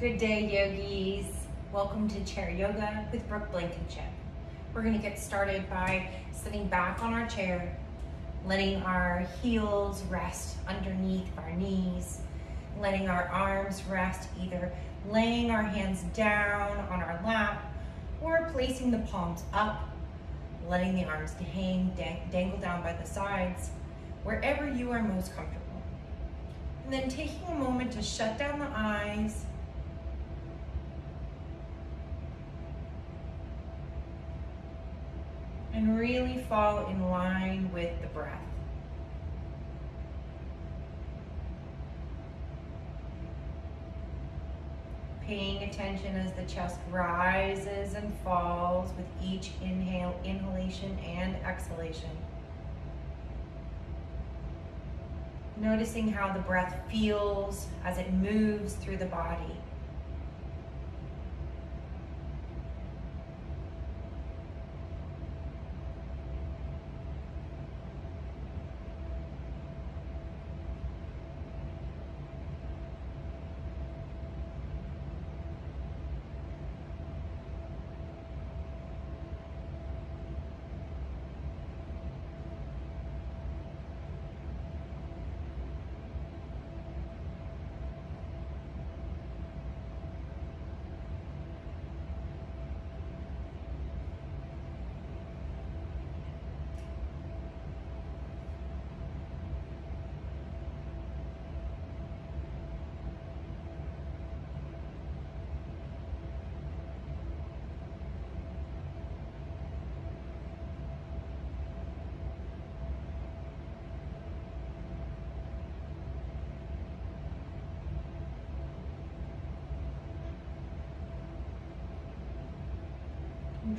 Good day, yogis. Welcome to Chair Yoga with Brooke Blankenship. We're going to get started by sitting back on our chair, letting our heels rest underneath our knees, letting our arms rest either laying our hands down on our lap or placing the palms up, letting the arms dangle down by the sides, wherever you are most comfortable. And then taking a moment to shut down the eyes, and really fall in line with the breath. Paying attention as the chest rises and falls with each inhalation and exhalation. Noticing how the breath feels as it moves through the body.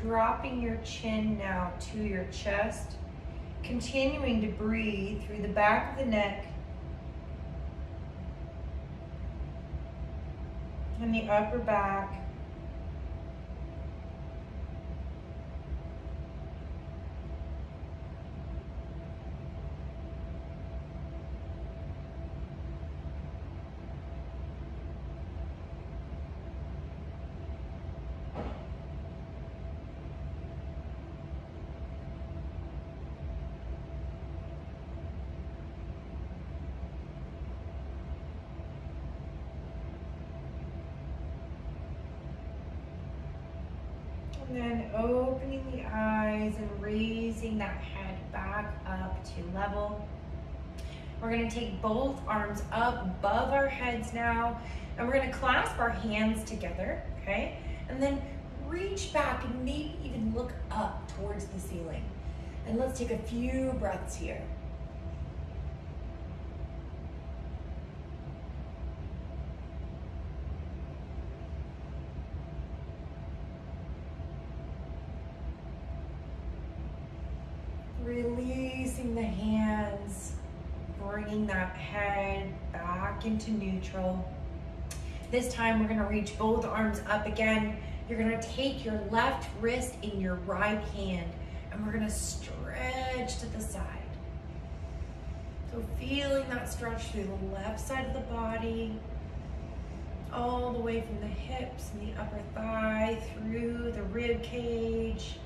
Dropping your chin now to your chest, continuing to breathe through the back of the neck and the upper back. And then opening the eyes and raising that head back up to level. We're going to take both arms up above our heads now, and we're going to clasp our hands together, okay? And then reach back and maybe even look up towards the ceiling. And let's take a few breaths here. Releasing the hands, bringing that head back into neutral. This time we're gonna reach both arms up again. You're gonna take your left wrist in your right hand and we're gonna stretch to the side. So feeling that stretch through the left side of the body, all the way from the hips and the upper thigh, through the rib cage,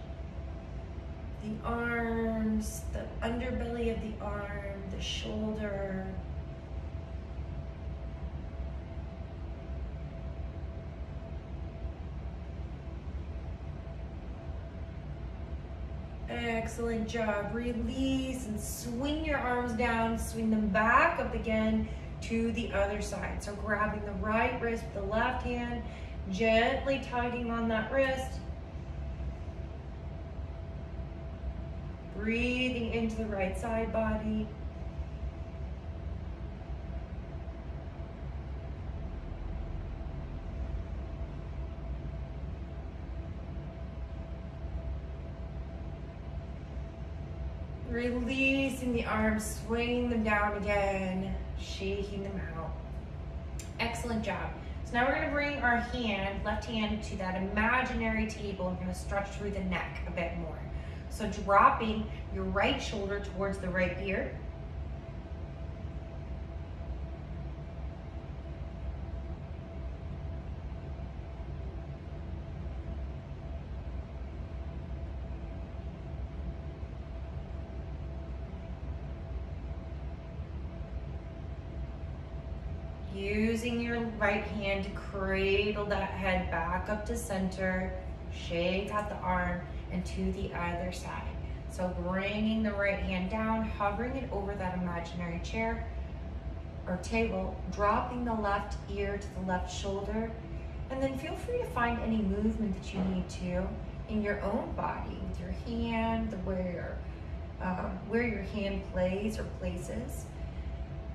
the arms, the underbelly of the arm, the shoulder. Excellent job. Release and swing your arms down, swing them back up again to the other side. So grabbing the right wrist with the left hand, gently tugging on that wrist. Breathing into the right side body. Releasing the arms, swinging them down again, shaking them out. Excellent job. So now we're going to bring our hand, left hand, to that imaginary table. We're going to stretch through the neck a bit more. So dropping your right shoulder towards the right ear. Using your right hand to cradle that head back up to center, shake out the arm and to the other side. So bringing the right hand down, hovering it over that imaginary chair or table, dropping the left ear to the left shoulder, and then feel free to find any movement that you need to in your own body with your hand, where your hand plays or places,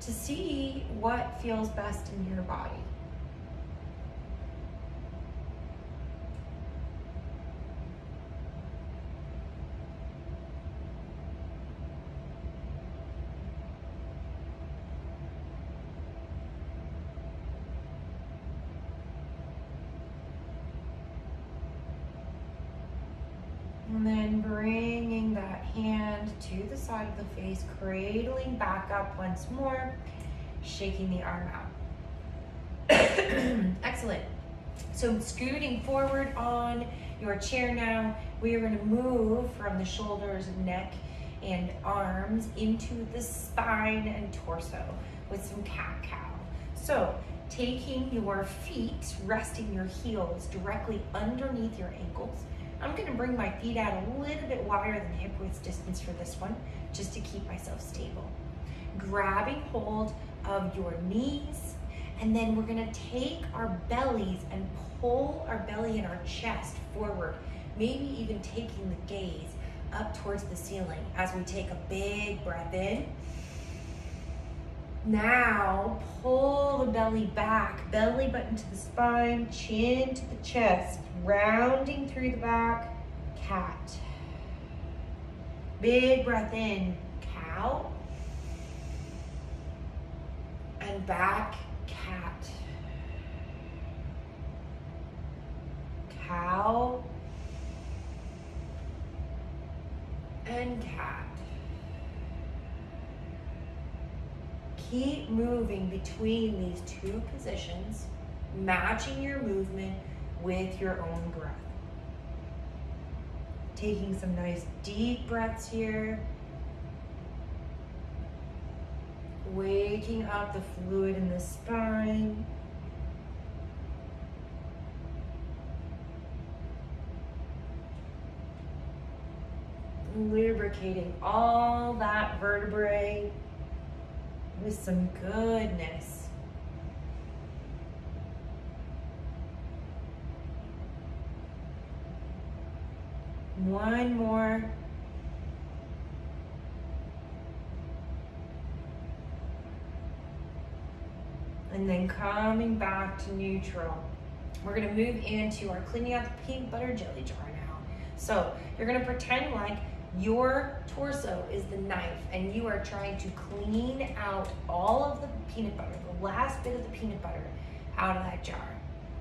to see what feels best in your body. And then bringing that hand to the side of the face, cradling back up once more, shaking the arm out. Excellent. So scooting forward on your chair now, we are going to move from the shoulders, neck, and arms into the spine and torso with some cat-cow. So taking your feet, resting your heels directly underneath your ankles. I'm gonna bring my feet out a little bit wider than hip width distance for this one, just to keep myself stable. Grabbing hold of your knees, and then we're gonna take our bellies and pull our belly and our chest forward, maybe even taking the gaze up towards the ceiling as we take a big breath in. Now, pull the belly back, belly button to the spine, chin to the chest, rounding through the back, cat. Big breath in, cow. And back, cat. Cow. And cat. Keep moving between these two positions, matching your movement with your own breath. Taking some nice deep breaths here. Waking up the fluid in the spine. Lubricating all that vertebrae with some goodness. One more. And then coming back to neutral. We're gonna move into our cleaning out the peanut butter jelly jar now. So you're gonna pretend like your torso is the knife and you are trying to clean out all of the peanut butter, the last bit of the peanut butter out of that jar.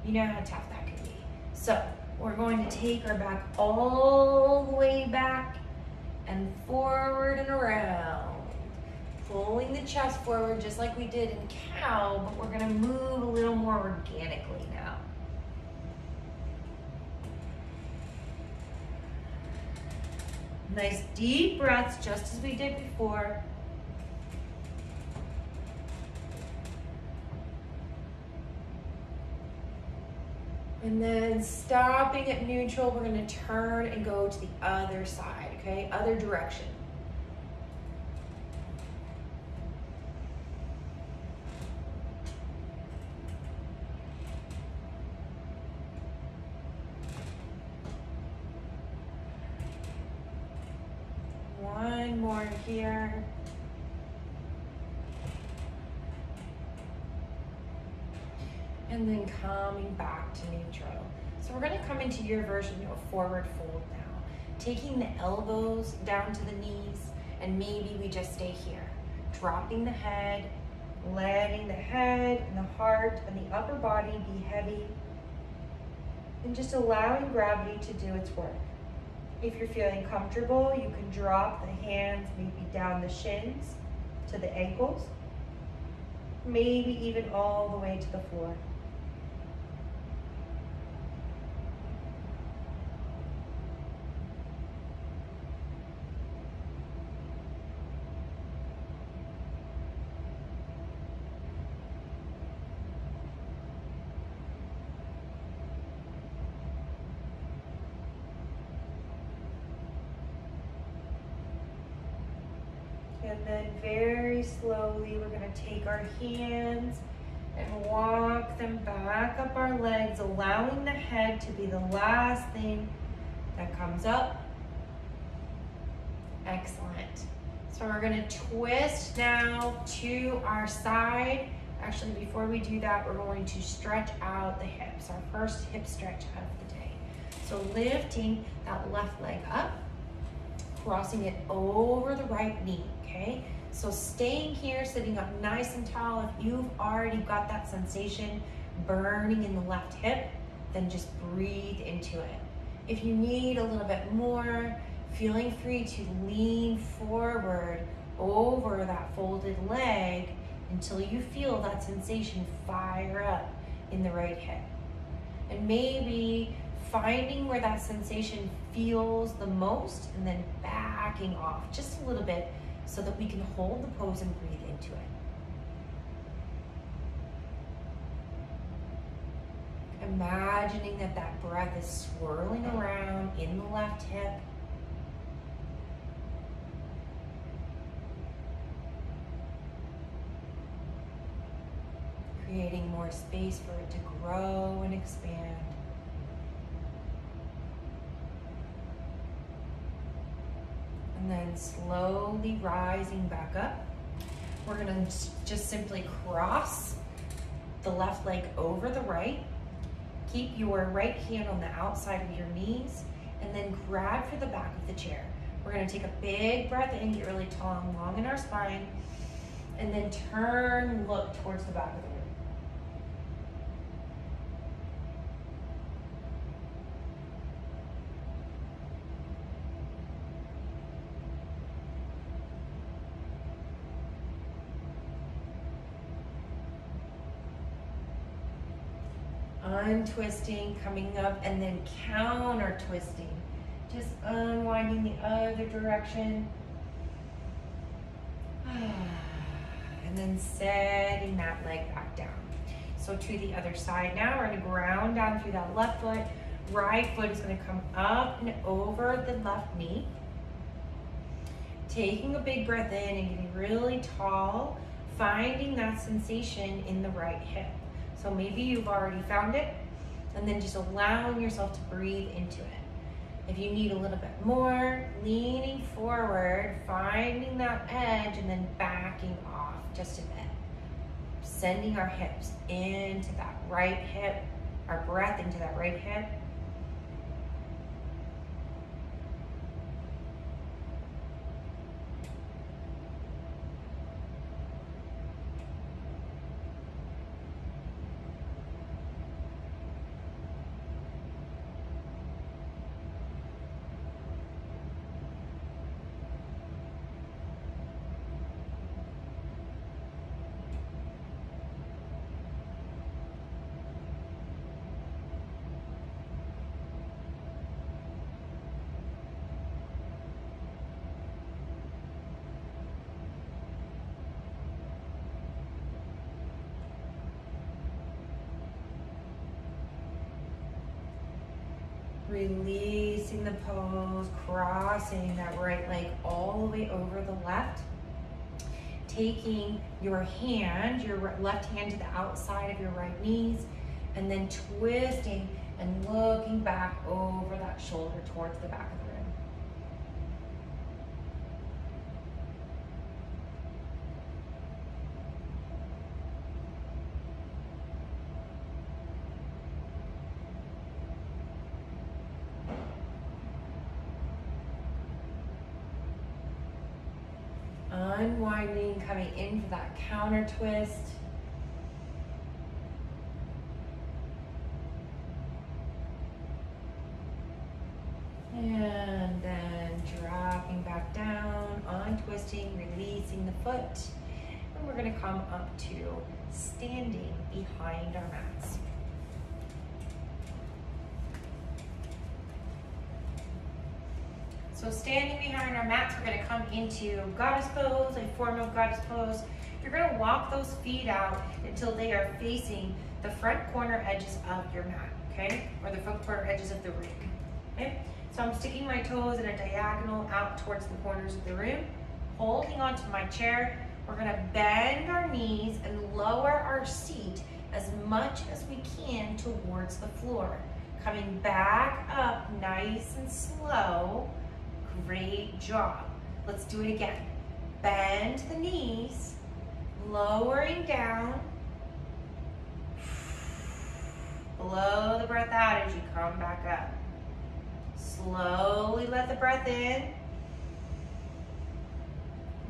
You know how tough that can be. So we're going to take our back all the way back and forward and around. Pulling the chest forward just like we did in cow, but we're gonna move a little more organically now. Nice deep breaths, just as we did before. And then stopping at neutral, we're gonna turn and go to the other side, okay? Other direction. One more here. And then coming back to neutral. So we're gonna come into your version of forward fold now. Taking the elbows down to the knees, and maybe we just stay here. Dropping the head, letting the head and the heart and the upper body be heavy, and just allowing gravity to do its work. If you're feeling comfortable, you can drop the hands maybe down the shins to the ankles, maybe even all the way to the floor. And then very slowly, we're gonna take our hands and walk them back up our legs, allowing the head to be the last thing that comes up. Excellent. So we're gonna twist now to our side. Actually, before we do that, we're going to stretch out the hips, our first hip stretch of the day. So lifting that left leg up, crossing it over the right knee, okay? So staying here, sitting up nice and tall. If you've already got that sensation burning in the left hip, then just breathe into it. If you need a little bit more, feeling free to lean forward over that folded leg until you feel that sensation fire up in the right hip. And maybe finding where that sensation feels the most and then backing off just a little bit so that we can hold the pose and breathe into it. Imagining that that breath is swirling around in the left hip. Creating more space for it to grow and expand. And then slowly rising back up. We're gonna just simply cross the left leg over the right. Keep your right hand on the outside of your knees and then grab for the back of the chair. We're gonna take a big breath in, get really tall and long in our spine, and then turn, look towards the back of the room. Untwisting, coming up, and then counter twisting. Just unwinding the other direction. And then setting that leg back down. So to the other side now, we're gonna ground down through that left foot. Right foot is gonna come up and over the left knee. Taking a big breath in and getting really tall, finding that sensation in the right hip. So maybe you've already found it, and then just allowing yourself to breathe into it. If you need a little bit more, leaning forward, finding that edge, and then backing off just a bit. Sending our hips into that right hip, our breath into that right hip. Releasing the pose, crossing that right leg all the way over the left. Taking your hand, your left hand to the outside of your right knees, and then twisting and looking back over that shoulder towards the back of the room. Unwinding, coming into that counter twist. And then dropping back down, untwisting, releasing the foot. And we're gonna come up to standing behind our mats. So standing behind our mats, we're gonna come into goddess pose, a form of goddess pose. You're gonna walk those feet out until they are facing the front corner edges of your mat, okay? Or the front corner edges of the ring, okay? So I'm sticking my toes in a diagonal out towards the corners of the room, holding onto my chair. We're gonna bend our knees and lower our seat as much as we can towards the floor. Coming back up nice and slow. Great job. Let's do it again. Bend the knees, lowering down. Blow the breath out as you come back up. Slowly let the breath in.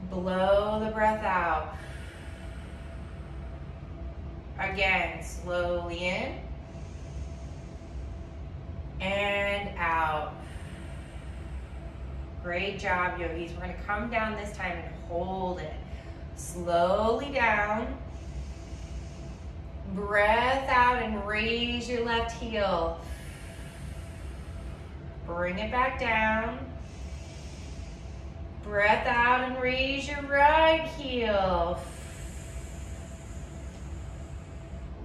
Blow the breath out. Again, slowly in and out. Great job, yogis. We're gonna come down this time and hold it. Slowly down. Breath out and raise your left heel. Bring it back down. Breath out and raise your right heel.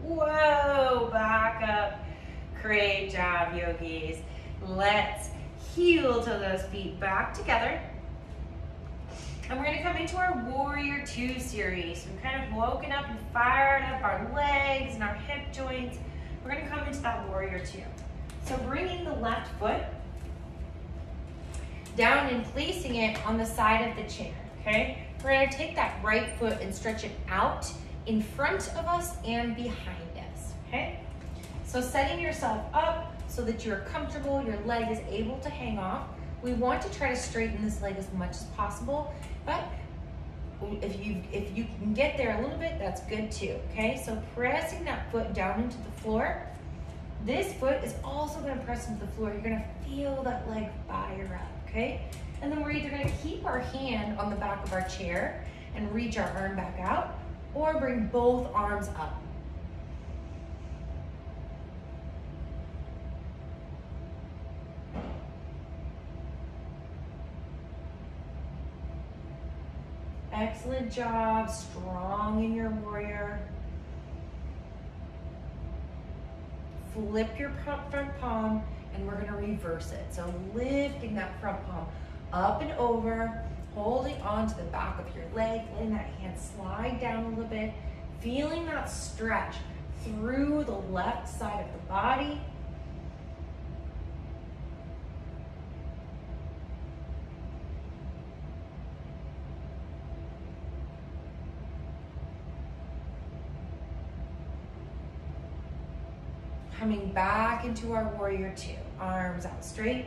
Whoa, back up. Great job, yogis. Let's heel to those feet back together. And we're gonna come into our Warrior Two series. We've kind of woken up and fired up our legs and our hip joints. We're gonna come into that Warrior Two. So bringing the left foot down and placing it on the side of the chair, okay? We're gonna take that right foot and stretch it out in front of us and behind us, okay? So setting yourself up so that you're comfortable, your leg is able to hang off. We want to try to straighten this leg as much as possible, but if you can get there a little bit, that's good too, okay? So pressing that foot down into the floor. This foot is also gonna press into the floor. You're gonna feel that leg fire up, okay? And then we're either gonna keep our hand on the back of our chair and reach our arm back out, or bring both arms up. Excellent job, strong in your warrior. Flip your front palm and we're gonna reverse it. So lifting that front palm up and over, holding onto the back of your leg, letting that hand slide down a little bit, feeling that stretch through the left side of the body. Coming back into our Warrior Two, arms out straight.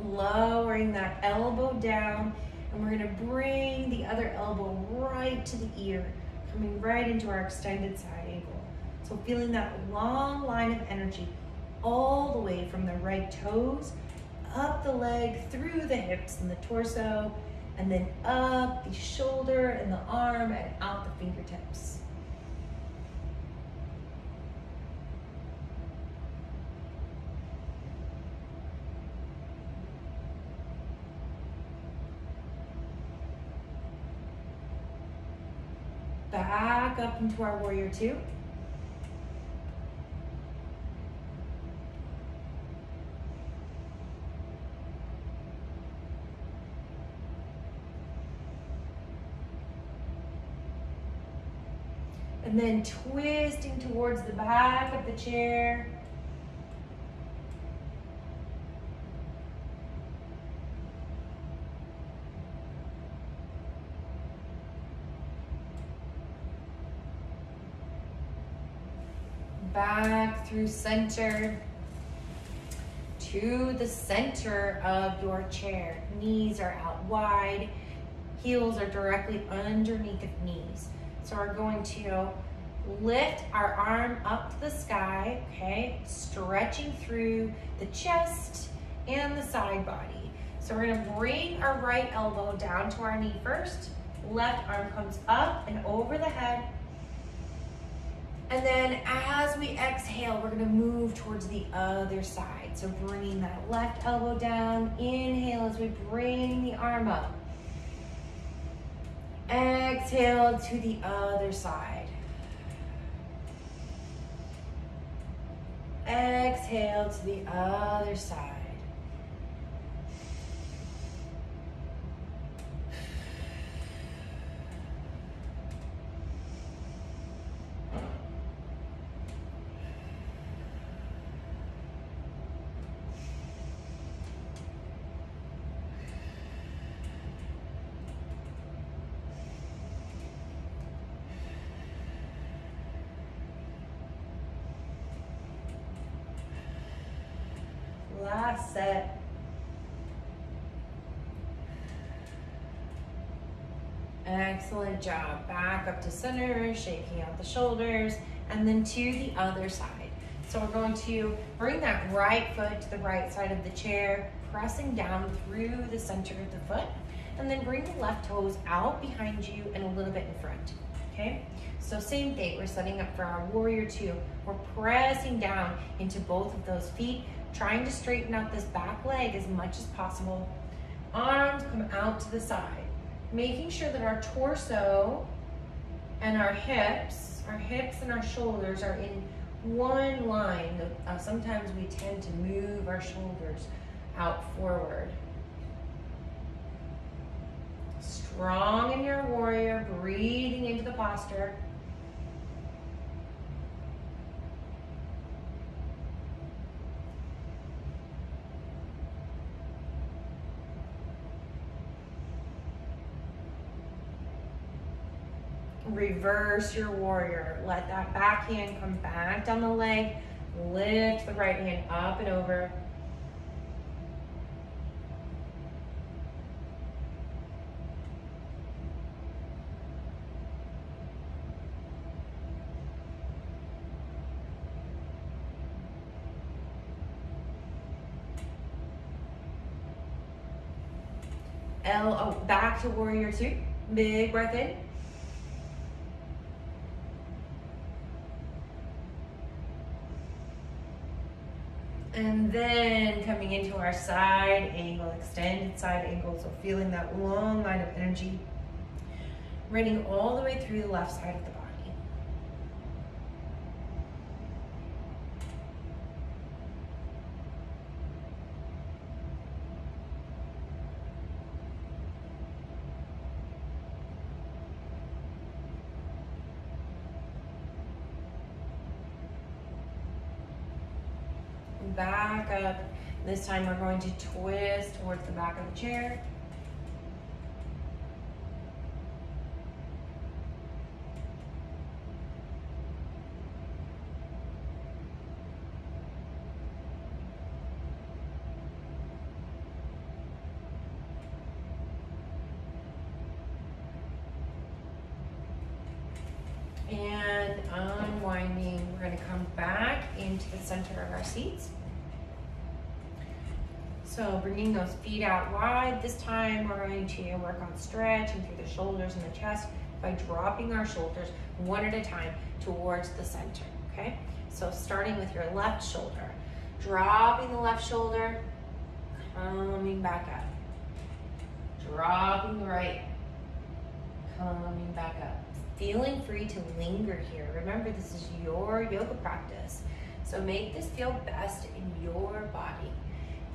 Lowering that elbow down, and we're gonna bring the other elbow right to the ear, coming right into our extended side ankle. So feeling that long line of energy all the way from the right toes, up the leg, through the hips and the torso, and then up the shoulder and the arm and out the fingertips. Back up into our Warrior Two. And then twisting towards the back of the chair. Back through center to the center of your chair. Knees are out wide, heels are directly underneath the knees. So we're going to lift our arm up to the sky, okay? Stretching through the chest and the side body. So we're gonna bring our right elbow down to our knee first. Left arm comes up and over the head. And then as we exhale, we're gonna move towards the other side. So bringing that left elbow down, inhale as we bring the arm up. Exhale to the other side. Exhale to the other side. Last set. Excellent job. Back up to center, shaking out the shoulders, and then to the other side. So we're going to bring that right foot to the right side of the chair, pressing down through the center of the foot, and then bring the left toes out behind you and a little bit in front, okay? So same thing, we're setting up for our warrior two. We're pressing down into both of those feet, trying to straighten out this back leg as much as possible. Arms come out to the side, making sure that our torso and our hips and our shoulders are in one line. Sometimes we tend to move our shoulders out forward. Strong in your warrior, breathing into the posture. Reverse your warrior. Let that back hand come back down the leg. Lift the right hand up and over. Back to warrior two. Big breath in. And then coming into our side angle, extended side angle. So feeling that long line of energy running all the way through the left side of the body. Back up. This time we're going to twist towards the back of the chair. And unwinding, we're going to come back into the center of our seats. So bringing those feet out wide. This time we're going to work on stretching through the shoulders and the chest by dropping our shoulders one at a time towards the center, okay? So starting with your left shoulder, dropping the left shoulder, coming back up. Dropping the right, coming back up. Feeling free to linger here. Remember, this is your yoga practice. So make this feel best in your body.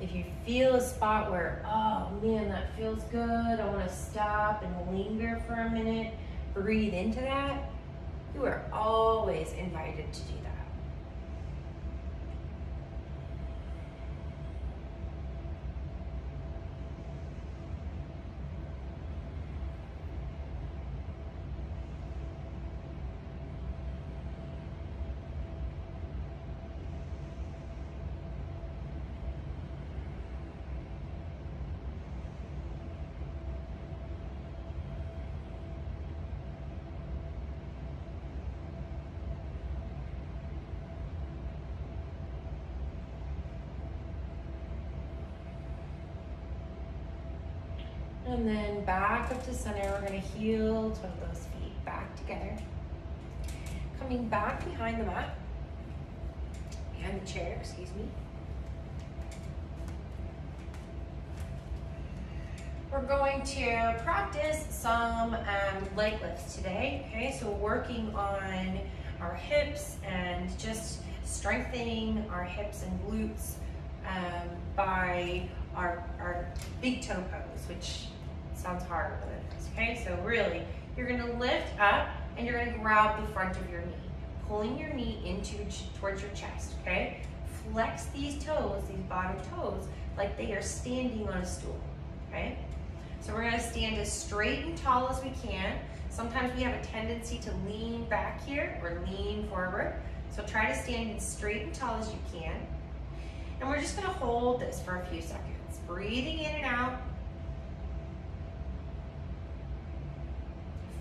If you feel a spot where, oh man, that feels good, I want to stop and linger for a minute, breathe into that, you are always invited to do that. And then back up to center, we're gonna heel toe those feet back together. Coming back behind the mat, and the chair, excuse me. We're going to practice some leg lifts today, okay? So working on our hips and just strengthening our hips and glutes by our big toe pose, which sounds harder than it is, okay? So really, you're gonna lift up and you're gonna grab the front of your knee, pulling your knee towards your chest, okay? Flex these toes, these bottom toes, like they are standing on a stool, okay? So we're gonna stand as straight and tall as we can. Sometimes we have a tendency to lean back here or lean forward. So try to stand as straight and tall as you can. And we're just gonna hold this for a few seconds. Breathing in and out.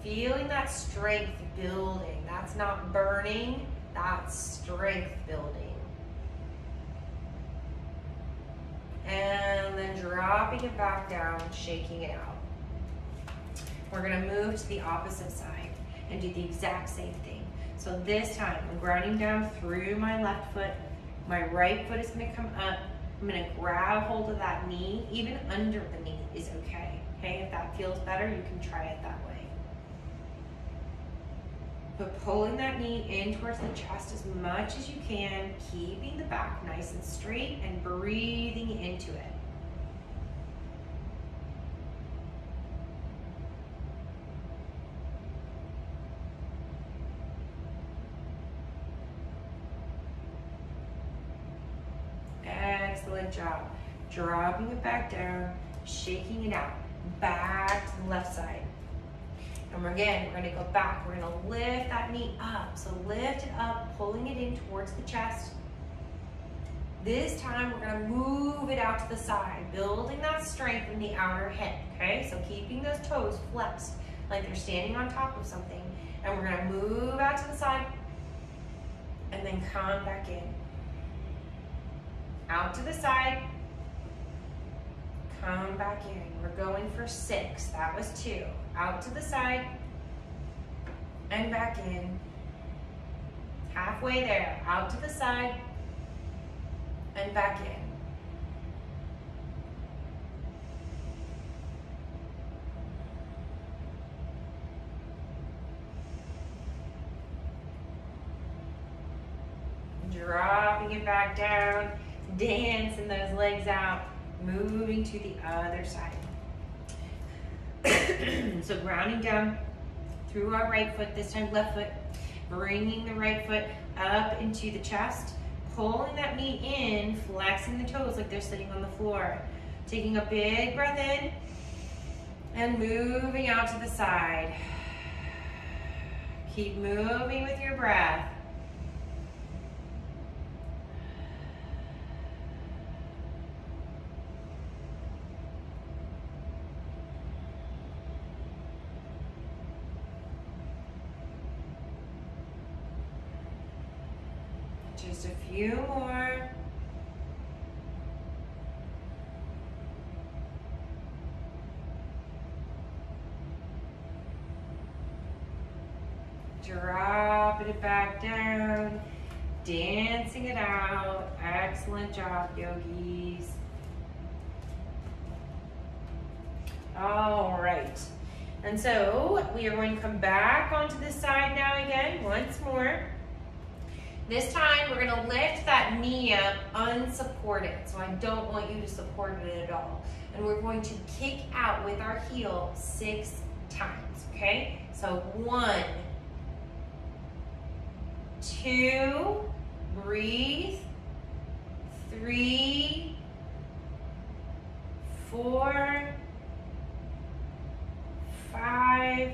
Feeling that strength building. That's not burning, that's strength building. And then dropping it back down, shaking it out. We're gonna move to the opposite side and do the exact same thing. So this time, I'm grounding down through my left foot. My right foot is gonna come up. I'm gonna grab hold of that knee. Even under the knee is okay. Okay, if that feels better, you can try it that way. But pulling that knee in towards the chest as much as you can, keeping the back nice and straight and breathing into it. Excellent job. Dropping it back down, shaking it out. Back to the left side. And again, we're gonna go back. We're gonna lift that knee up. So lift it up, pulling it in towards the chest. This time, we're gonna move it out to the side, building that strength in the outer hip, okay? So keeping those toes flexed, like they're standing on top of something. And we're gonna move out to the side, and then come back in. Out to the side, come back in. We're going for 6, that was 2. Out to the side, and back in. Halfway there, out to the side, and back in. Dropping it back down, dancing those legs out, moving to the other side. So grounding down through our right foot, this time left foot, bringing the right foot up into the chest, pulling that knee in, flexing the toes like they're sitting on the floor. Taking a big breath in and moving out to the side. Keep moving with your breath. Just a few more. Dropping it back down, dancing it out. Excellent job, yogis. All right. And so we are going to come back onto this side now again, once more. This time, we're gonna lift that knee up unsupported. So I don't want you to support it at all. And we're going to kick out with our heel 6 times, okay? So 1, 2, breathe, 3, 4, 5,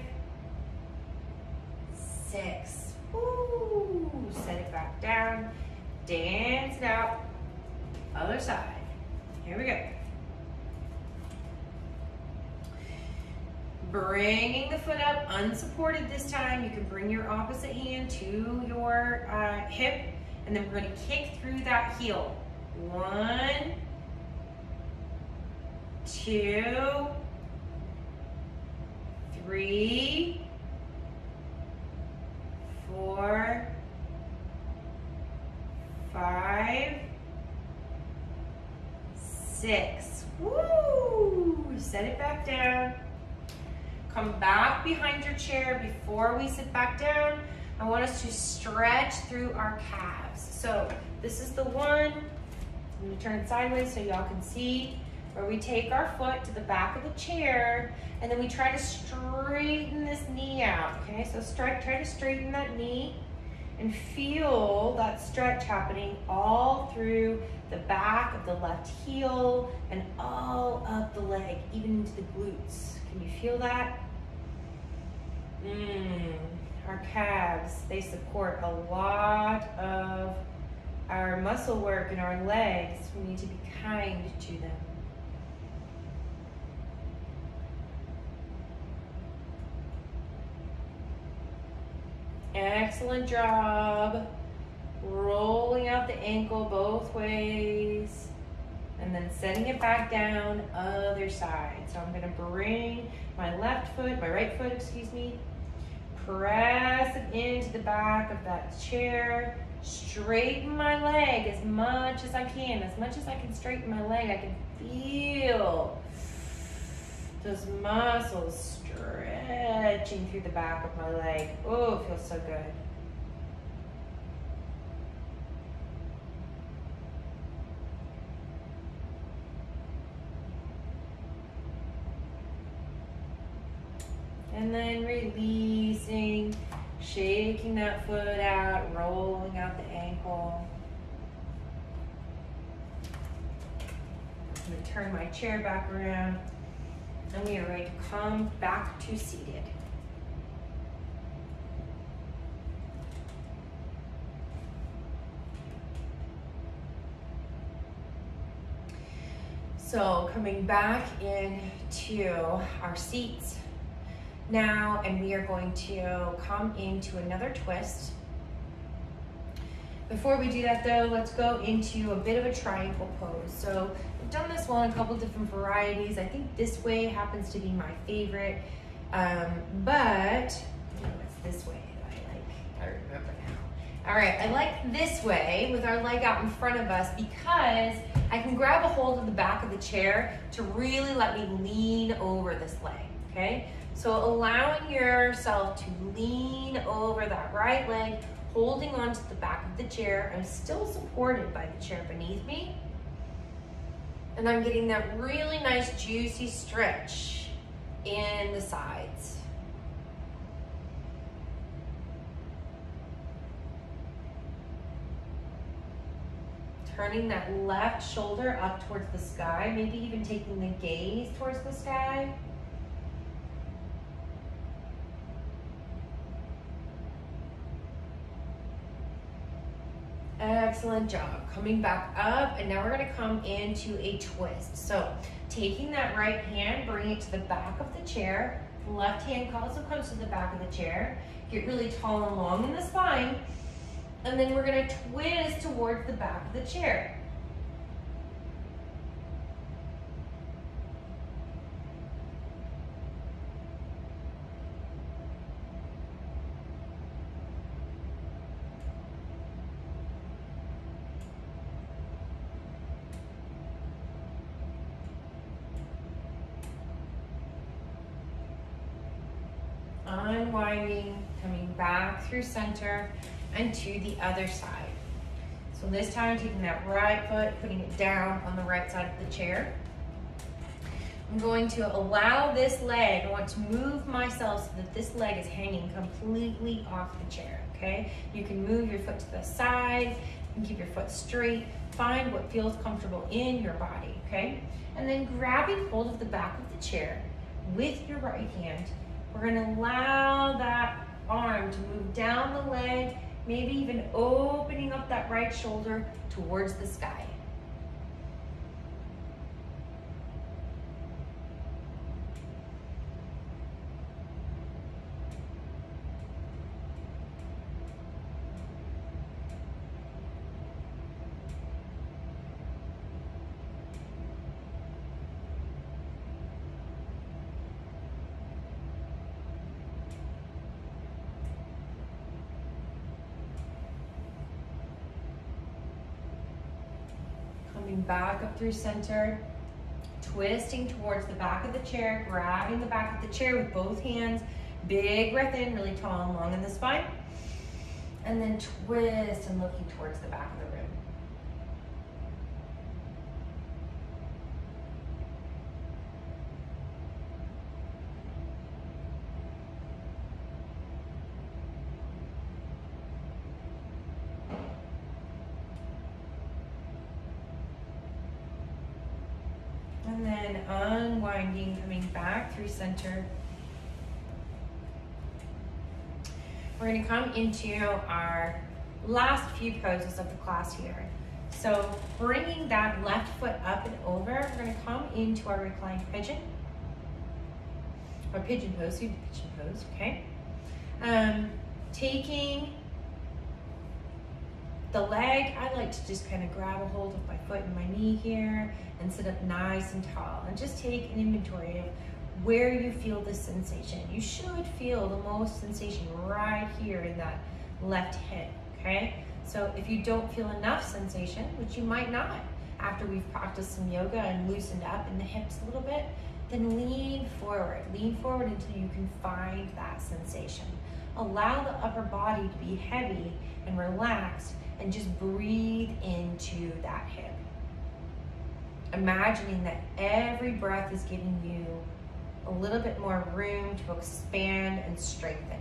6. Woo. Set it back down, dance it out, other side. Here we go. Bringing the foot up, unsupported this time. You can bring your opposite hand to your hip, and then we're going to kick through that heel. 1, 2, 3, 4, 5, 6. Woo! Set it back down. Come back behind your chair before we sit back down. I want us to stretch through our calves. So this is the one, I'm gonna turn it sideways so y'all can see, where we take our foot to the back of the chair and then we try to straighten this knee out, okay? So try to straighten that knee and feel that stretch happening all through the back of the left heel and all up the leg, even into the glutes. Can you feel that? Our calves, they support a lot of our muscle work in our legs. We need to be kind to them. Excellent job. Rolling out the ankle both ways and then setting it back down other side. So I'm gonna bring my right foot, excuse me, press it into the back of that chair, straighten my leg as much as I can. As much as I can straighten my leg, I can feel those muscles stretching through the back of my leg. Oh, it feels so good. And then releasing, shaking that foot out, rolling out the ankle. I'm gonna turn my chair back around and we are ready to come back to seated. So coming back into our seats now, and we are going to come into another twist. Before we do that though, let's go into a bit of a triangle pose. So we've done this one in a couple different varieties. I think this way happens to be my favorite, but it's this way that I like. I remember now. All right, I like this way with our leg out in front of us because I can grab a hold of the back of the chair to really let me lean over this leg, okay? So allowing yourself to lean over that right leg, holding onto the back of the chair. I'm still supported by the chair beneath me. And I'm getting that really nice juicy stretch in the sides. Turning that left shoulder up towards the sky, maybe even taking the gaze towards the sky. Excellent job. Coming back up, and now we're gonna come into a twist. So taking that right hand, bring it to the back of the chair. The left hand also comes to the back of the chair. Get really tall and long in the spine. And then we're gonna twist towards the back of the chair. Unwinding, coming back through center and to the other side. So this time taking that right foot, putting it down on the right side of the chair. I'm going to allow this leg, I want to move myself so that this leg is hanging completely off the chair, okay? You can move your foot to the side, you can keep your foot straight, find what feels comfortable in your body, okay? And then grabbing hold of the back of the chair with your right hand, we're gonna allow that arm to move down the leg, maybe even opening up that right shoulder towards the sky. Coming back up through center, twisting towards the back of the chair, grabbing the back of the chair with both hands, big breath in, really tall and long in the spine. And then twist and looking towards the back of the room. And then unwinding, coming back through center. We're going to come into our last few poses of the class here. So bringing that left foot up and over, we're going to come into our reclined pigeon. Or pigeon pose, pigeon pose, okay? Taking the leg, I like to just kind of grab a hold of my foot and my knee here and sit up nice and tall and just take an inventory of where you feel this sensation. You should feel the most sensation right here in that left hip, okay? So if you don't feel enough sensation, which you might not after we've practiced some yoga and loosened up in the hips a little bit, then lean forward until you can find that sensation. Allow the upper body to be heavy and relaxed and just breathe into that hip. Imagining that every breath is giving you a little bit more room to expand and strengthen.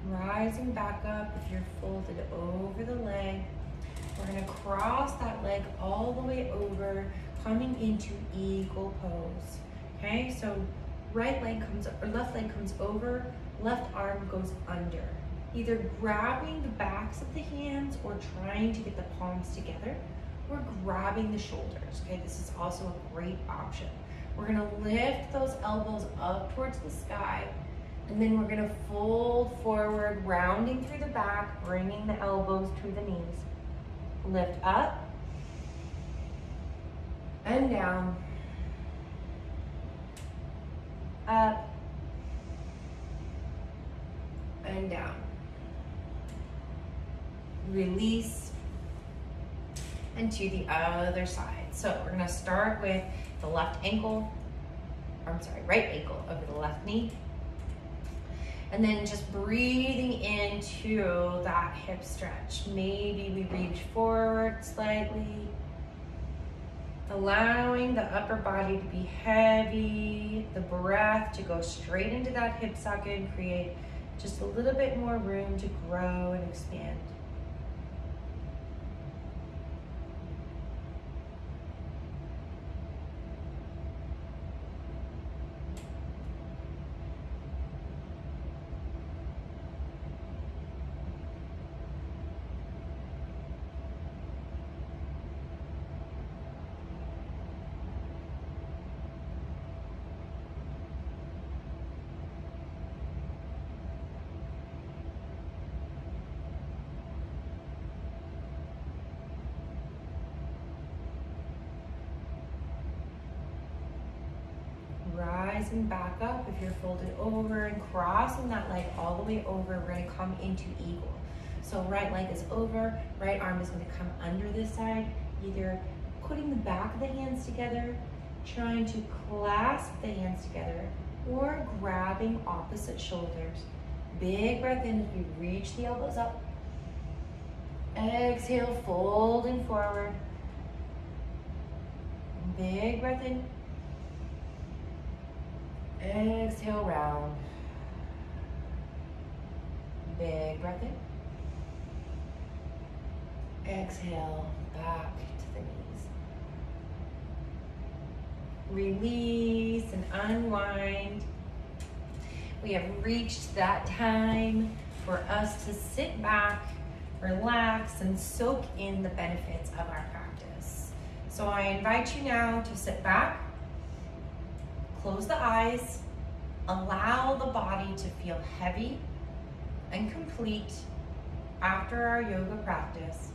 Rising back up if you're folded over the leg. We're going to cross that leg all the way over, coming into eagle pose. Okay, so right leg comes or left leg comes over, left arm goes under. Either grabbing the backs of the hands or trying to get the palms together, or grabbing the shoulders. Okay, this is also a great option. We're going to lift those elbows up towards the sky. And then we're gonna fold forward, rounding through the back, bringing the elbows to the knees. Lift up and down, up and down. Release and to the other side. So we're gonna start with the left ankle, right ankle over the left knee. And then just breathing into that hip stretch. Maybe we reach forward slightly. Allowing the upper body to be heavy, the breath to go straight into that hip socket and create just a little bit more room to grow and expand. Rising back up if you're folded over and crossing that leg all the way over, we're going to come into eagle. So right leg is over, right arm is going to come under this side, either putting the back of the hands together, trying to clasp the hands together, or grabbing opposite shoulders. Big breath in as we reach the elbows up. Exhale, folding forward. Big breath in. Exhale, round. Big breath in. Exhale, back to the knees. Release and unwind. We have reached that time for us to sit back, relax, and soak in the benefits of our practice. So I invite you now to sit back, close the eyes, allow the body to feel heavy and complete after our yoga practice.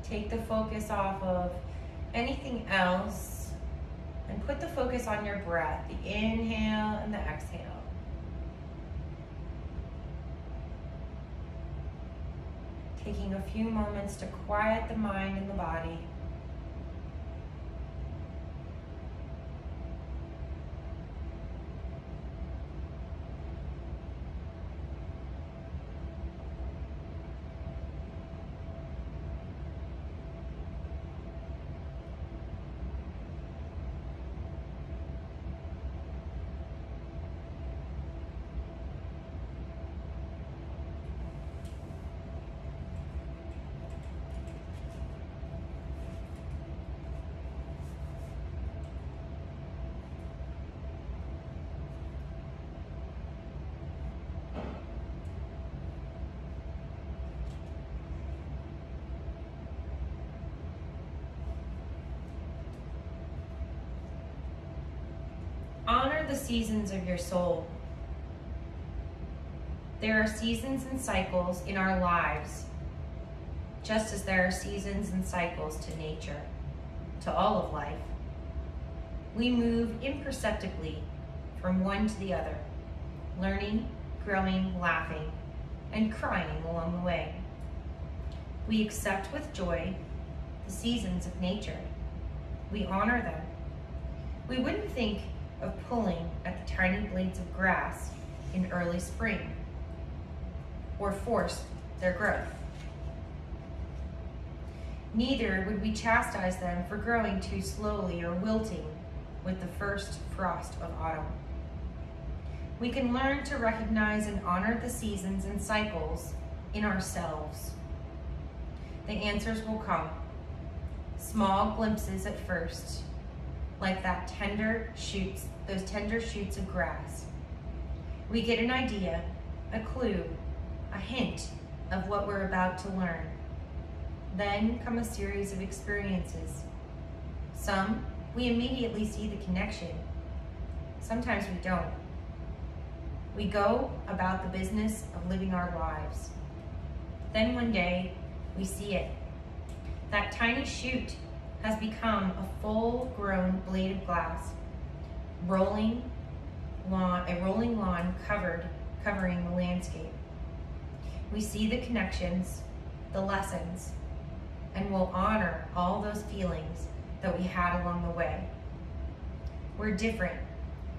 Take the focus off of anything else and put the focus on your breath, the inhale and the exhale. Taking a few moments to quiet the mind and the body. Honor the seasons of your soul. There are seasons and cycles in our lives, just as there are seasons and cycles to nature, to all of life. We move imperceptibly from one to the other, learning, growing, laughing, and crying along the way. We accept with joy the seasons of nature. We honor them. We wouldn't think of pulling at the tiny blades of grass in early spring or force their growth. Neither would we chastise them for growing too slowly or wilting with the first frost of autumn. We can learn to recognize and honor the seasons and cycles in ourselves. The answers will come, small glimpses at first, like those tender shoots of grass. We get an idea, a clue, a hint of what we're about to learn. Then come a series of experiences. Some, we immediately see the connection. Sometimes we don't. We go about the business of living our lives. Then one day, we see it. That tiny shoot has become a full-grown blade of glass, a rolling lawn covering the landscape. We see the connections, the lessons, and will honor all those feelings that we had along the way. We're different,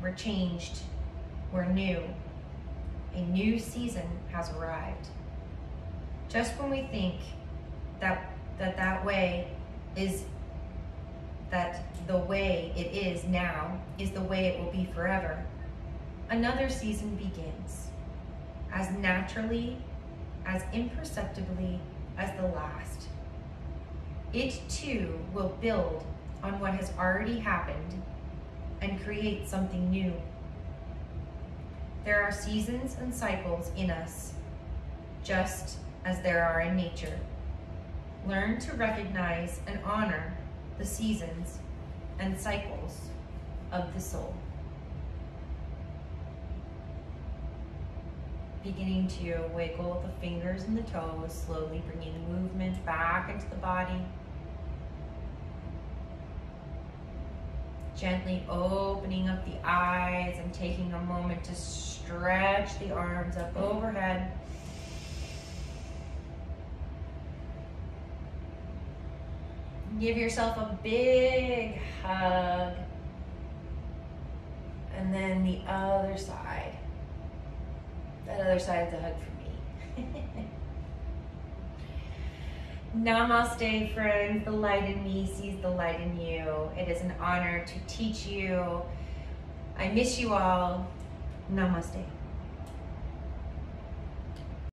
we're changed, we're new. A new season has arrived. Just when we think that the way it is now is the way it will be forever, another season begins, as naturally, as imperceptibly as the last. It too will build on what has already happened and create something new. There are seasons and cycles in us, just as there are in nature. Learn to recognize and honor the seasons and cycles of the soul. Beginning to wiggle the fingers and the toes, slowly bringing movement back into the body. Gently opening up the eyes and taking a moment to stretch the arms up overhead. Give yourself a big hug. And then the other side. That other side is a hug for me. Namaste, friends. The light in me sees the light in you. It is an honor to teach you. I miss you all. Namaste.